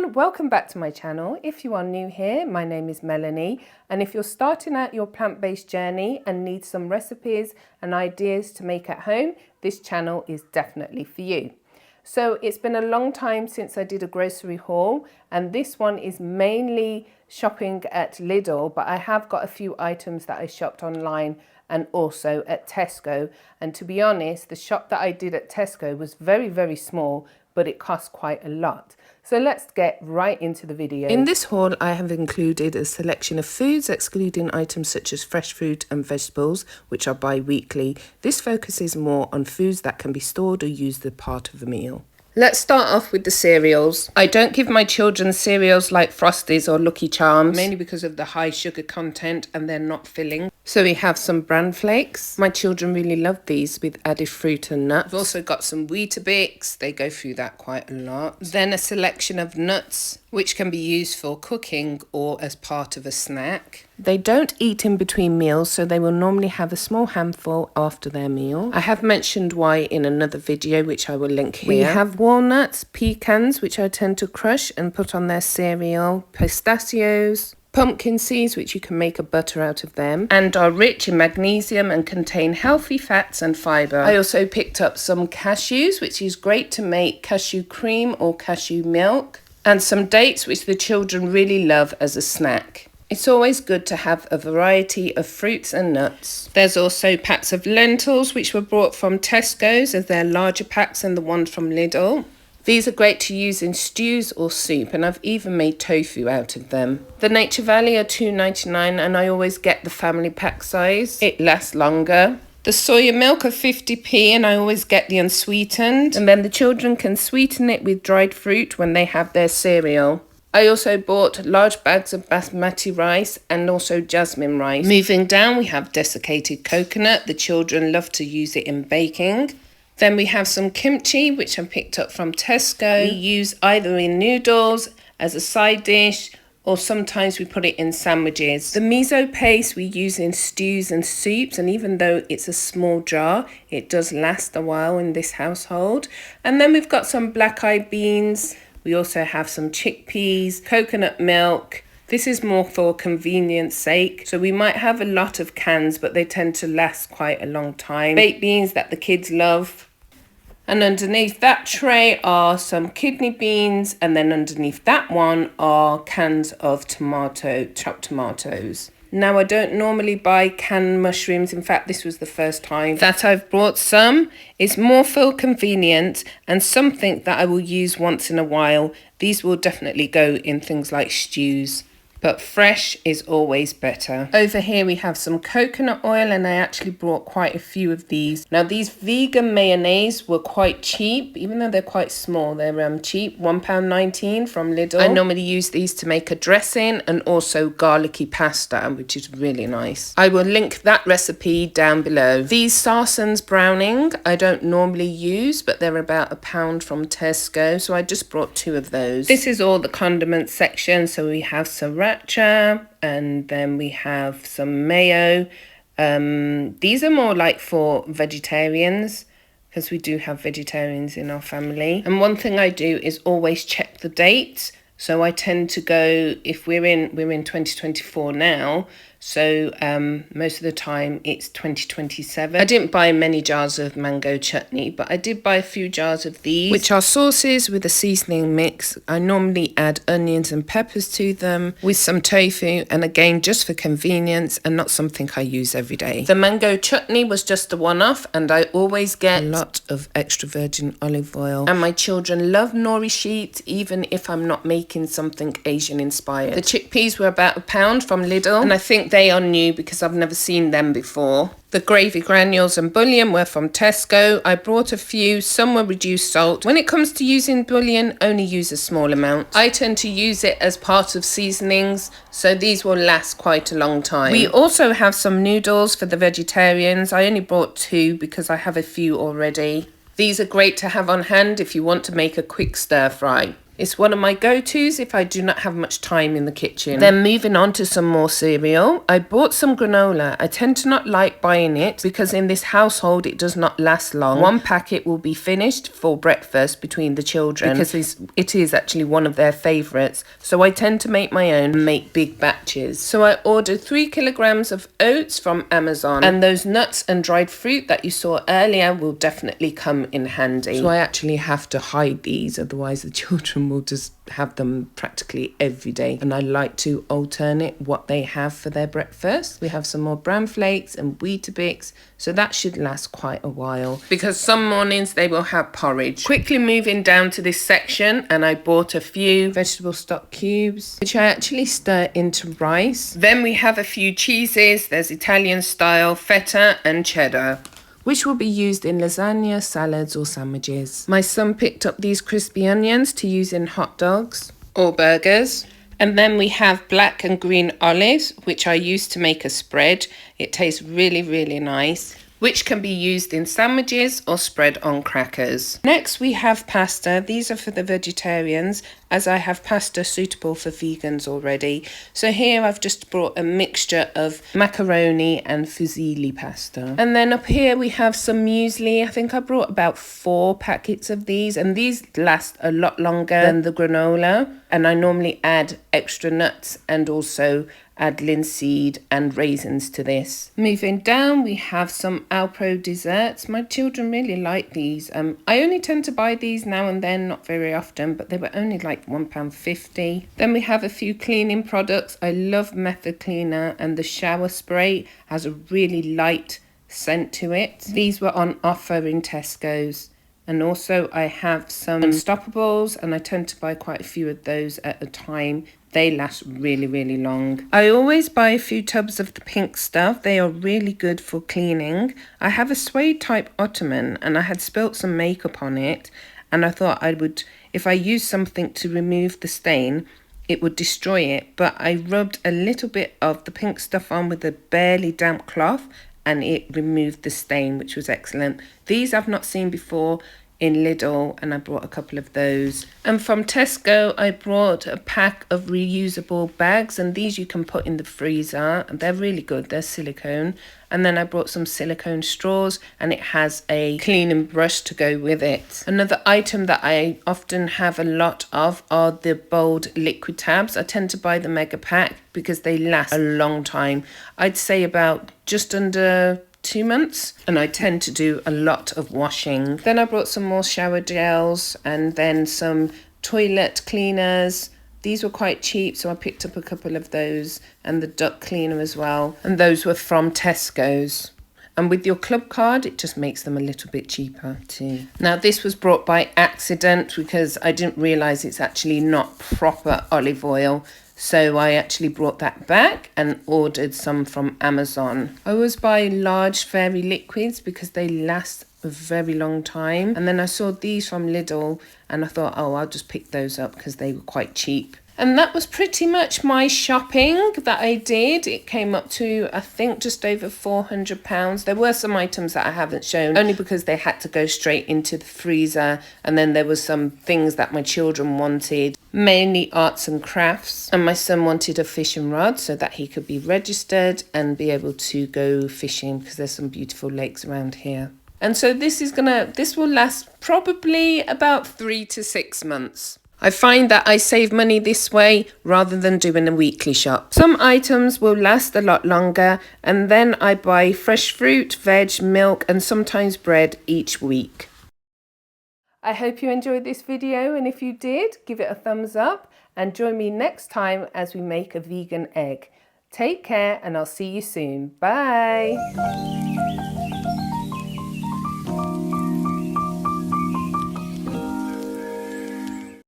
everyone, welcome back to my channel. If you are new here, my name is Melanie, and if you're starting out your plant-based journey and need some recipes and ideas to make at home, this channel is definitely for you. So it's been a long time since I did a grocery haul, and this one is mainly shopping at Lidl, but I have got a few items that I shopped online and also at Tesco. And to be honest, the shop that I did at Tesco was very small, but it cost quite a lot. So let's get right into the video. In this haul, I have included a selection of foods, excluding items such as fresh fruit and vegetables, which are bi-weekly. This focuses more on foods that can be stored or used as part of a meal. Let's start off with the cereals. I don't give my children cereals like Frosties or Lucky Charms, mainly because of the high sugar content and they're not filling. So we have some bran flakes. My children really love these with added fruit and nuts. I've also got some Weetabix. They go through that quite a lot. Then a selection of nuts, which can be used for cooking or as part of a snack. They don't eat in between meals, so they will normally have a small handful after their meal. I have mentioned why in another video, which I will link here. We have walnuts, pecans, which I tend to crush and put on their cereal, pistachios, pumpkin seeds, which you can make a butter out of them, and are rich in magnesium and contain healthy fats and fibre. I also picked up some cashews, which is great to make cashew cream or cashew milk, and some dates, which the children really love as a snack. It's always good to have a variety of fruits and nuts. There's also packs of lentils, which were brought from Tesco's, as they're larger packs than the ones from Lidl. These are great to use in stews or soup, and I've even made tofu out of them. The Nature Valley are $2.99, and I always get the family pack size. It lasts longer. The soya milk are 50p, and I always get the unsweetened. And then the children can sweeten it with dried fruit when they have their cereal. I also bought large bags of basmati rice and also jasmine rice. Moving down, we have desiccated coconut. The children love to use it in baking. Then we have some kimchi, which I picked up from Tesco. We use either in noodles, as a side dish, or sometimes we put it in sandwiches. The miso paste we use in stews and soups, and even though it's a small jar, it does last a while in this household. And then we've got some black-eyed beans. We also have some chickpeas, coconut milk. This is more for convenience sake. So we might have a lot of cans, but they tend to last quite a long time. Baked beans that the kids love. And underneath that tray are some kidney beans, and then underneath that one are cans of chopped tomatoes. Now, I don't normally buy canned mushrooms. In fact, this was the first time that I've bought some. It's more for convenience and something that I will use once in a while. These will definitely go in things like stews, but fresh is always better. Over here we have some coconut oil, and I actually brought quite a few of these. Now, these vegan mayonnaise were quite cheap, even though they're quite small. They're cheap, £1.19 from Lidl. I normally use these to make a dressing and also garlicky pasta, which is really nice. I will link that recipe down below. These Sarson's browning I don't normally use, but they're about £1 from Tesco, so I just brought 2 of those. This is all the condiment section, so we have sriracha, and then we have some mayo. These are more like for vegetarians, because we do have vegetarians in our family. And one thing I do is always check the date. So I tend to go, if we're in 2024 now, so most of the time it's 2027. I didn't buy many jars of mango chutney, but I did buy a few jars of these, which are sauces with a seasoning mix. I normally add onions and peppers to them with some tofu, and again, just for convenience and not something I use every day. The mango chutney was just a one-off, and I always get a lot of extra virgin olive oil. And my children love nori sheets, even if I'm not making something Asian inspired. The chickpeas were about £1 from Lidl, and I think they are new because I've never seen them before. The gravy granules and bouillon were from Tesco. I brought a few, some were reduced salt. When it comes to using bouillon, only use a small amount. I tend to use it as part of seasonings, so these will last quite a long time. We also have some noodles for the vegetarians. I only brought 2 because I have a few already. These are great to have on hand if you want to make a quick stir fry. It's one of my go-tos if I do not have much time in the kitchen. Then moving on to some more cereal. I bought some granola. I tend to not like buying it because in this household it does not last long. One packet will be finished for breakfast between the children because it is actually one of their favourites. So I tend to make my own and make big batches. So I ordered 3 kilograms of oats from Amazon, and those nuts and dried fruit that you saw earlier will definitely come in handy. So I actually have to hide these, otherwise the children will just have them practically every day, and I like to alternate what they have for their breakfast. We have some more bran flakes and Weetabix, so that should last quite a while because some mornings they will have porridge. Quickly moving down to this section, and I bought a few vegetable stock cubes which I actually stir into rice. Then we have a few cheeses. There's Italian style, feta and cheddar, which will be used in lasagna, salads or sandwiches. My son picked up these crispy onions to use in hot dogs or burgers. And then we have black and green olives, which I use to make a spread. It tastes really, really nice, which can be used in sandwiches or spread on crackers. Next we have pasta. These are for the vegetarians, as I have pasta suitable for vegans already. So here I've just brought a mixture of macaroni and fusilli pasta. And then up here we have some muesli. I think I brought about 4 packets of these, and these last a lot longer than the granola. And I normally add extra nuts and also add linseed and raisins to this. Moving down, we have some Alpro desserts. My children really like these. I only tend to buy these now and then, not very often, but they were only like £1.50. Then we have a few cleaning products. I love Method Cleaner, and the shower spray has a really light scent to it. These were on offer in Tesco's. And also I have some Unstoppables, and I tend to buy quite a few of those at a time. They last really, really long. I always buy a few tubs of the pink stuff. They are really good for cleaning. I have a suede type ottoman, and I had spilt some makeup on it, and I thought I would, if I use something to remove the stain, it would destroy it. But I rubbed a little bit of the pink stuff on with a barely damp cloth, and it removed the stain, which was excellent. These I've not seen before in Lidl, and I brought a couple of those. And from Tesco I brought a pack of reusable bags, and these you can put in the freezer, and they're really good. They're silicone. And then I brought some silicone straws, and it has a cleaning brush to go with it. Another item that I often have a lot of are the bold liquid tabs. I tend to buy the mega pack because they last a long time. I'd say about just under 2 months, and I tend to do a lot of washing. Then I brought some more shower gels, and then some toilet cleaners. These were quite cheap, so I picked up a couple of those, and the duck cleaner as well, and those were from Tesco's. And with your club card, it just makes them a little bit cheaper too. Now this was brought by accident because I didn't realise it's actually not proper olive oil. So I actually brought that back and ordered some from Amazon. I always buy large fairy liquids because they last a very long time. And then I saw these from Lidl, and I thought, oh, I'll just pick those up because they were quite cheap. And that was pretty much my shopping that I did. It came up to, I think, just over £400. There were some items that I haven't shown, only because they had to go straight into the freezer. And then there was some things that my children wanted, mainly arts and crafts. And my son wanted a fishing rod so that he could be registered and be able to go fishing, because there's some beautiful lakes around here. And so this will last probably about 3 to 6 months. I find that I save money this way rather than doing a weekly shop. Some items will last a lot longer, and then I buy fresh fruit, veg, milk, and sometimes bread each week. I hope you enjoyed this video, and if you did, give it a thumbs up and join me next time as we make a vegan egg. Take care, and I'll see you soon. Bye.